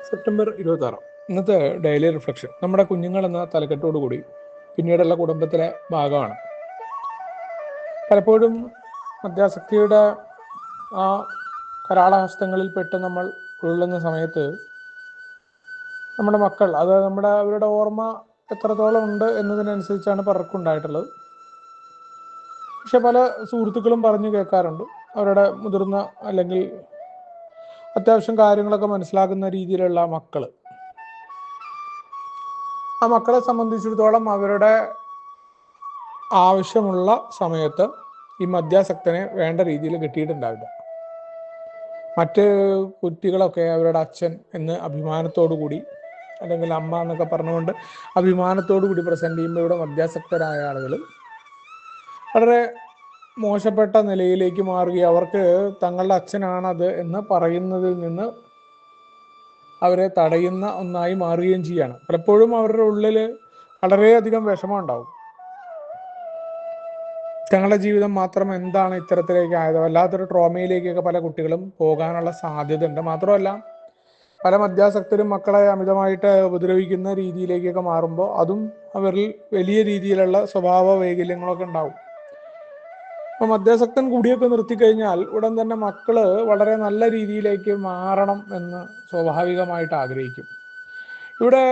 September 26 ഇന്നത്തെ daily reflection നമ്മുടെ കുഞ്ഞുങ്ങൾ എന്ന തലക്കെട്ടോടുകൂടി പിന്നീടുള്ള കുടുംബത്തിലെ ഭാഗമാണ്. പലപ്പോഴും മദ്യാസക്തിയുടെ ആ കരാളഹസ്തങ്ങളിൽപ്പെട്ട് നമ്മൾ ഉള്ളുന്ന സമയത്ത് നമ്മുടെ മക്കൾ അത് അവരുടെ ഓർമ്മ എത്രത്തോളം ഉണ്ട് എന്നതിനനുസരിച്ചാണ് പലർക്കും ഉണ്ടായിട്ടുള്ളത്. പക്ഷെ പല സുഹൃത്തുക്കളും പറഞ്ഞു കേൾക്കാറുണ്ട്, അവരുടെ മുതിർന്ന അല്ലെങ്കിൽ അത്യാവശ്യം കാര്യങ്ങളൊക്കെ മനസ്സിലാക്കുന്ന രീതിയിലുള്ള ആ മക്കളെ സംബന്ധിച്ചിടത്തോളം അവരുടെ ആവശ്യമുള്ള സമയത്ത് ഈ മദ്യാസക്തനെ വേണ്ട രീതിയിൽ കിട്ടിയിട്ടുണ്ടാവില്ല. മറ്റ് കുട്ടികളൊക്കെ അവരുടെ അച്ഛൻ എന്ന് അഭിമാനത്തോടു കൂടി അല്ലെങ്കിൽ അമ്മ എന്നൊക്കെ പറഞ്ഞുകൊണ്ട് അഭിമാനത്തോടു കൂടി പ്രസന്റ് ചെയ്യുമ്പോൾ ഇവിടെ മദ്യാസക്തരായ ആളുകൾ വളരെ മോശപ്പെട്ട നിലയിലേക്ക് മാറുകയും അവർക്ക് തങ്ങളുടെ അച്ഛനാണത് എന്ന് പറയുന്നതിൽ നിന്ന് അവരെ തടയുന്ന ഒന്നായി മാറുകയും ചെയ്യാണ്. പലപ്പോഴും അവരുടെ ഉള്ളിൽ വളരെയധികം വിഷമം ഉണ്ടാവും. തങ്ങളുടെ ജീവിതം മാത്രം എന്താണ് ഇത്തരത്തിലേക്ക് ആയത്, വല്ലാത്തൊരു ട്രോമയിലേക്കൊക്കെ പല കുട്ടികളും പോകാനുള്ള സാധ്യത ഉണ്ട്. മാത്രമല്ല പല മദ്യാസക്തരും മക്കളെ അമിതമായിട്ട് ഉപദ്രവിക്കുന്ന രീതിയിലേക്കൊക്കെ മാറുമ്പോൾ അതും അവരിൽ വലിയ രീതിയിലുള്ള സ്വഭാവ വൈകല്യങ്ങളൊക്കെ ഉണ്ടാവും. അപ്പോൾ മദ്യാസക്തൻ കൂടിയൊക്കെ നിർത്തിക്കഴിഞ്ഞാൽ ഉടൻ തന്നെ മക്കള് വളരെ നല്ല രീതിയിലേക്ക് മാറണം എന്ന് സ്വാഭാവികമായിട്ട് ആഗ്രഹിക്കും. ഇവിടെ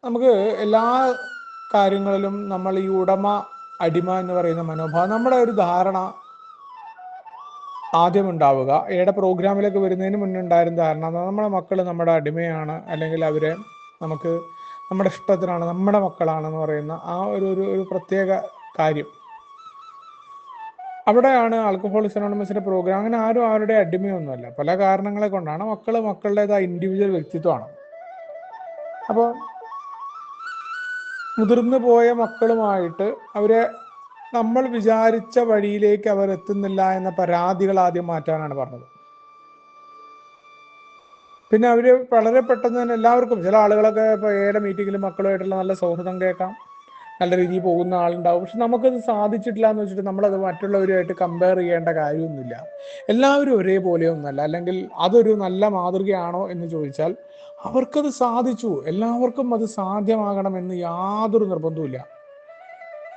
നമുക്ക് എല്ലാ കാര്യങ്ങളിലും നമ്മൾ ഈ ഉടമ അടിമ എന്ന് പറയുന്ന മനോഭാവം, നമ്മുടെ ഒരു ധാരണ ആദ്യം ഉണ്ടാവുക, ഏടെ പ്രോഗ്രാമിലൊക്കെ വരുന്നതിന് മുന്നേ ഉണ്ടായിരുന്ന ധാരണ നമ്മുടെ മക്കൾ നമ്മുടെ അടിമയാണ്, അല്ലെങ്കിൽ അവരെ നമുക്ക് നമ്മുടെ ഇഷ്ടത്തിനാണ്, നമ്മുടെ മക്കളാണെന്ന് പറയുന്ന ആ ഒരു പ്രത്യേക കാര്യം. അവിടെയാണ് ആൽക്കഹോളിക്സ് അനോണിമസിന്റെ പ്രോഗ്രാം. അങ്ങനെ ആരും ആരുടെ അടിമയൊന്നുമല്ല. പല കാരണങ്ങളെ കൊണ്ടാണ് മക്കളുടേതായ ഇൻഡിവിജ്വൽ വ്യക്തിത്വമാണ്. അപ്പോൾ മുതിർന്നു പോയ മക്കളുമായിട്ട് അവരെ നമ്മൾ വിചാരിച്ച വഴിയിലേക്ക് അവർ എത്തുന്നില്ല എന്ന പരാതികൾ ആദ്യം മാറ്റാനാണ് പറഞ്ഞത്. പിന്നെ അവര് വളരെ പെട്ടെന്ന് തന്നെ എല്ലാവർക്കും, ചില ആളുകളൊക്കെ ഇപ്പോൾ ഏടെ മീറ്റിങ്ങിലും മക്കളുമായിട്ടുള്ള നല്ല സൗഹൃദം കേൾക്കാം, നല്ല രീതിയിൽ പോകുന്ന ആളുണ്ടാവും. പക്ഷെ നമുക്കത് സാധിച്ചിട്ടില്ല എന്ന് വെച്ചിട്ട് നമ്മളത് മറ്റുള്ളവരുമായിട്ട് കമ്പയർ ചെയ്യേണ്ട കാര്യമൊന്നുമില്ല. എല്ലാവരും ഒരേപോലെയൊന്നുമല്ല. അല്ലെങ്കിൽ അതൊരു നല്ല മാതൃകയാണോ എന്ന് ചോദിച്ചാൽ അവർക്കത് സാധിച്ചു, എല്ലാവർക്കും അത് സാധ്യമാകണമെന്ന് യാതൊരു നിർബന്ധവുമില്ല.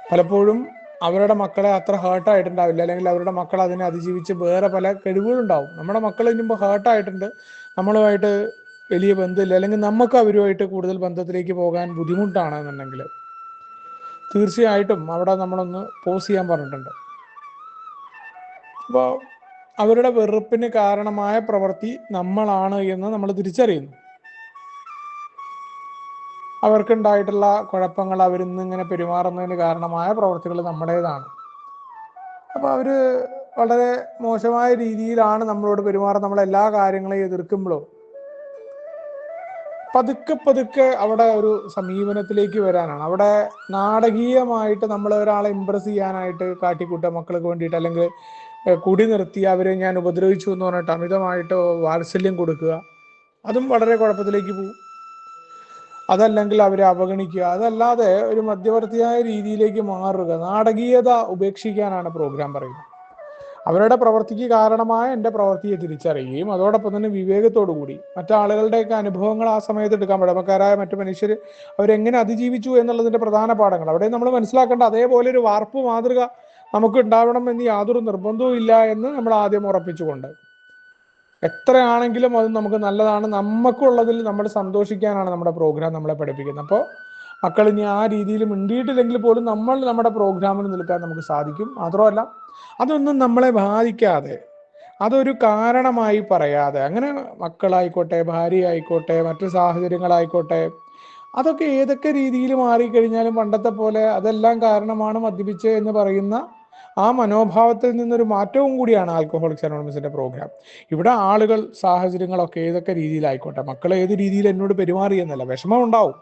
പലപ്പോഴും അവരുടെ മക്കളെ അത്ര ഹേർട്ടായിട്ടുണ്ടാവില്ല, അല്ലെങ്കിൽ അവരുടെ മക്കൾ അതിനെ അതിജീവിച്ച് വേറെ പല കഴിവുകളുണ്ടാവും. നമ്മുടെ മക്കൾ ഇനിയിപ്പോൾ ഹേർട്ടായിട്ടുണ്ട്, നമ്മളുമായിട്ട് വലിയ ബന്ധമില്ല, അല്ലെങ്കിൽ നമുക്ക് അവരുമായിട്ട് കൂടുതൽ ബന്ധത്തിലേക്ക് പോകാൻ ബുദ്ധിമുട്ടാണെന്നുണ്ടെങ്കിൽ തീർച്ചയായിട്ടും അവിടെ നമ്മളൊന്ന് പോസ് ചെയ്യാൻ പറഞ്ഞിട്ടുണ്ട്. അപ്പോൾ അവരുടെ വെറുപ്പിന് കാരണമായ പ്രവൃത്തി നമ്മളാണ് എന്ന് നമ്മൾ തിരിച്ചറിയുന്നു. അവർക്കുണ്ടായിട്ടുള്ള കുഴപ്പങ്ങൾ, അവരിന്നിങ്ങനെ പെരുമാറുന്നതിന് കാരണമായ പ്രവൃത്തികൾ നമ്മുടേതാണ്. അപ്പോൾ അവർ വളരെ മോശമായ രീതിയിലാണ് നമ്മളോട് പെരുമാറുന്നത്. നമ്മളെല്ലാ കാര്യങ്ങളെയും എതിർക്കുമ്പോഴോ പതുക്കെ അവിടെ ഒരു സമീപനത്തിലേക്ക് വരാനാണ്. അവിടെ നാടകീയമായിട്ട് നമ്മൾ ഒരാളെ ഇമ്പ്രസ് ചെയ്യാനായിട്ട് കാട്ടിക്കൂട്ടുക മക്കൾക്ക് വേണ്ടിയിട്ട്, അല്ലെങ്കിൽ കുടി നിർത്തി അവരെ ഞാൻ ഉപദ്രവിച്ചു എന്ന് പറഞ്ഞിട്ട് അമിതമായിട്ട് വാത്സല്യം കൊടുക്കുക, അതും വളരെ കുഴപ്പത്തിലേക്ക് പോകും. അതല്ലെങ്കിൽ അവരെ അവഗണിക്കുക, അതല്ലാതെ ഒരു മധ്യവർത്തിയായ രീതിയിലേക്ക് മാറുക, നാടകീയത ഉപേക്ഷിക്കാനാണ് പ്രോഗ്രാം പറയുന്നത്. അവരുടെ പ്രവൃത്തിക്ക് കാരണമായ എൻ്റെ പ്രവൃത്തിയെ തിരിച്ചറിയുകയും അതോടൊപ്പം തന്നെ വിവേകത്തോടു കൂടി മറ്റാളുകളുടെയൊക്കെ അനുഭവങ്ങൾ ആ സമയത്ത് എടുക്കാൻ പഴമക്കാരായ മറ്റു മനുഷ്യർ അവരെങ്ങനെ അതിജീവിച്ചു എന്നുള്ളതിൻ്റെ പ്രധാന പാഠങ്ങൾ അവിടെ നമ്മൾ മനസ്സിലാക്കേണ്ട. അതേപോലെ ഒരു വാർപ്പ് മാതൃക നമുക്ക് ഉണ്ടാവണം എന്ന് യാതൊരു നിർബന്ധവും ഇല്ല എന്ന് നമ്മൾ ആദ്യം ഉറപ്പിച്ചുകൊണ്ട്, എത്രയാണെങ്കിലും അത് നമുക്ക് നല്ലതാണ്, നമുക്കുള്ളതിൽ നമ്മൾ സന്തോഷിക്കാനാണ് നമ്മുടെ പ്രോഗ്രാം നമ്മളെ പഠിപ്പിക്കുന്നത്. അപ്പോൾ മക്കൾ ഇനി ആ രീതിയിൽ മിണ്ടിയിട്ടില്ലെങ്കിൽ പോലും നമ്മുടെ പ്രോഗ്രാമിൽ നിൽക്കാൻ നമുക്ക് സാധിക്കും. മാത്രമല്ല അതൊന്നും നമ്മളെ ബാധിക്കാതെ, അതൊരു കാരണമായി പറയാതെ, അങ്ങനെ മക്കളായിക്കോട്ടെ, ഭാര്യ ആയിക്കോട്ടെ, മറ്റു സാഹചര്യങ്ങളായിക്കോട്ടെ, അതൊക്കെ ഏതൊക്കെ രീതിയിൽ മാറിക്കഴിഞ്ഞാലും പണ്ടത്തെ പോലെ അതെല്ലാം കാരണമാണ് മദ്യപിച്ച് എന്ന് പറയുന്ന ആ മനോഭാവത്തിൽ നിന്നൊരു മാറ്റവും കൂടിയാണ് ആൽക്കഹോളിക്സ് അനോണിമസിന്റെ പ്രോഗ്രാം. ഇവിടെ ആളുകൾ, സാഹചര്യങ്ങളൊക്കെ ഏതൊക്കെ രീതിയിലായിക്കോട്ടെ, മക്കൾ ഏത് രീതിയിൽ എന്നോട് പെരുമാറിയെന്നല്ല, വിഷമം ഉണ്ടാവും.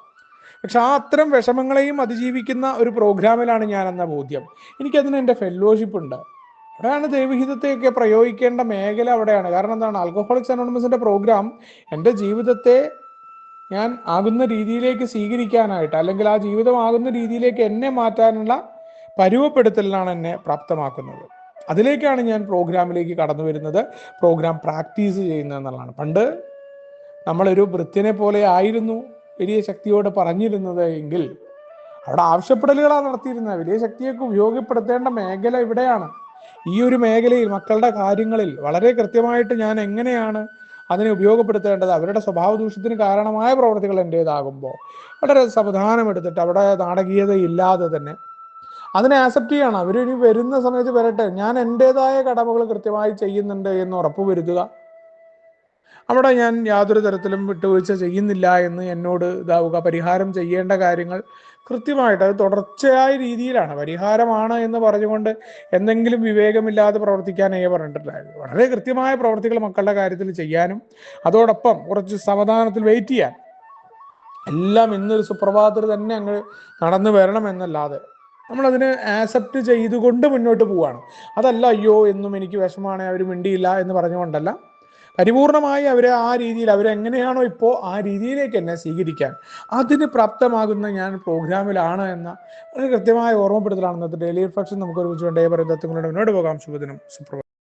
പക്ഷെ ആ അത്തരം വിഷമങ്ങളെയും അതിജീവിക്കുന്ന ഒരു പ്രോഗ്രാമിലാണ് ഞാനെന്ന ബോധ്യം എനിക്കതിന് എൻ്റെ ഫെല്ലോഷിപ്പ് ഉണ്ട്. അവിടെയാണ് ദൈവഹിതത്തെയൊക്കെ പ്രയോഗിക്കേണ്ട മേഖല അവിടെയാണ്. കാരണം എന്താണ്, ആൽക്കഹോളിക്സ് അനോണിമസിന്റെ പ്രോഗ്രാം എൻ്റെ ജീവിതത്തെ ഞാൻ ആകുന്ന രീതിയിലേക്ക് സ്വീകരിക്കാനായിട്ട്, അല്ലെങ്കിൽ ആ ജീവിതമാകുന്ന രീതിയിലേക്ക് എന്നെ മാറ്റാനുള്ള പരുവപ്പെടുത്തലിനാണ് എന്നെ പ്രാപ്തമാക്കുന്നത്. അതിലേക്കാണ് ഞാൻ പ്രോഗ്രാമിലേക്ക് കടന്നു വരുന്നത്, പ്രോഗ്രാം പ്രാക്ടീസ് ചെയ്യുന്നത് എന്നുള്ളതാണ്. പണ്ട് നമ്മളൊരു ഭൃത്യനെ പോലെ ആയിരുന്നു വലിയ ശക്തിയോട് പറഞ്ഞിരുന്നത് എങ്കിൽ അവിടെ ആവശ്യപ്പെടലുകളാണ് നടത്തിയിരുന്നത്. വലിയ ശക്തിയൊക്കെ ഉപയോഗപ്പെടുത്തേണ്ട മേഖല ഇവിടെയാണ്. ഈ ഒരു മേഖലയിൽ മക്കളുടെ കാര്യങ്ങളിൽ വളരെ കൃത്യമായിട്ട് ഞാൻ എങ്ങനെയാണ് അതിനെ ഉപയോഗപ്പെടുത്തേണ്ടത്, അവരുടെ സ്വഭാവ ദൂഷ്യത്തിന് കാരണമായ പ്രവർത്തികൾ എൻ്റേതാകുമ്പോൾ വളരെ സാവധാനമെടുത്തിട്ട് അവിടെ നാടകീയത ഇല്ലാതെ തന്നെ അതിനെ ആക്സെപ്റ്റ് ചെയ്യണം. അവരിനി വരുന്ന സമയത്ത് വരട്ടെ, ഞാൻ എൻ്റെതായ കടമകൾ കൃത്യമായി ചെയ്യുന്നുണ്ട് എന്ന് ഉറപ്പുവരുത്തുക. അവിടെ ഞാൻ യാതൊരു തരത്തിലും വിട്ടുവീഴ്ച ചെയ്യുന്നില്ല എന്ന് എന്നോട് ഇതാവുക. പരിഹാരം ചെയ്യേണ്ട കാര്യങ്ങൾ കൃത്യമായിട്ട് അത് തുടർച്ചയായ രീതിയിലാണ്. പരിഹാരമാണ് എന്ന് പറഞ്ഞുകൊണ്ട് എന്തെങ്കിലും വിവേകമില്ലാതെ പ്രവർത്തിക്കാനേ പറഞ്ഞിട്ടുണ്ടായിരുന്നു. വളരെ കൃത്യമായ പ്രവർത്തികൾ മക്കളുടെ കാര്യത്തിൽ ചെയ്യാനും അതോടൊപ്പം കുറച്ച് സാവധാനത്തിൽ വെയിറ്റ് ചെയ്യാൻ, എല്ലാം ഇന്നൊരു സുപ്രഭാതത്തിൽ തന്നെ അങ്ങ് നടന്നു വരണം എന്നല്ലാതെ നമ്മളതിനെ ആക്സെപ്റ്റ് ചെയ്തുകൊണ്ട് മുന്നോട്ട് പോവുകയാണ്. അതല്ല അയ്യോ എന്നും എനിക്ക് വിഷമാണ് അവർ മിണ്ടിയില്ല എന്ന് പറഞ്ഞുകൊണ്ടല്ല, പരിപൂർണമായി അവരെ ആ രീതിയിൽ അവരെങ്ങനെയാണോ ഇപ്പോൾ ആ രീതിയിലേക്ക് എന്നെ സ്വീകരിക്കാൻ അതിന് പ്രാപ്തമാകുന്ന ഞാൻ പ്രോഗ്രാമിലാണ് എന്ന ഒരു കൃത്യമായ ഓർമ്മപ്പെടുത്തലാണ് ഇന്നത്തെ ഡെയിലി റിഫ്ലക്ഷൻ. നമുക്കൊരു വേണ്ടേ പറയുന്നത് മുന്നോട്ട് പോകാം. ശുഭദിനം, സുപ്രഭാതം.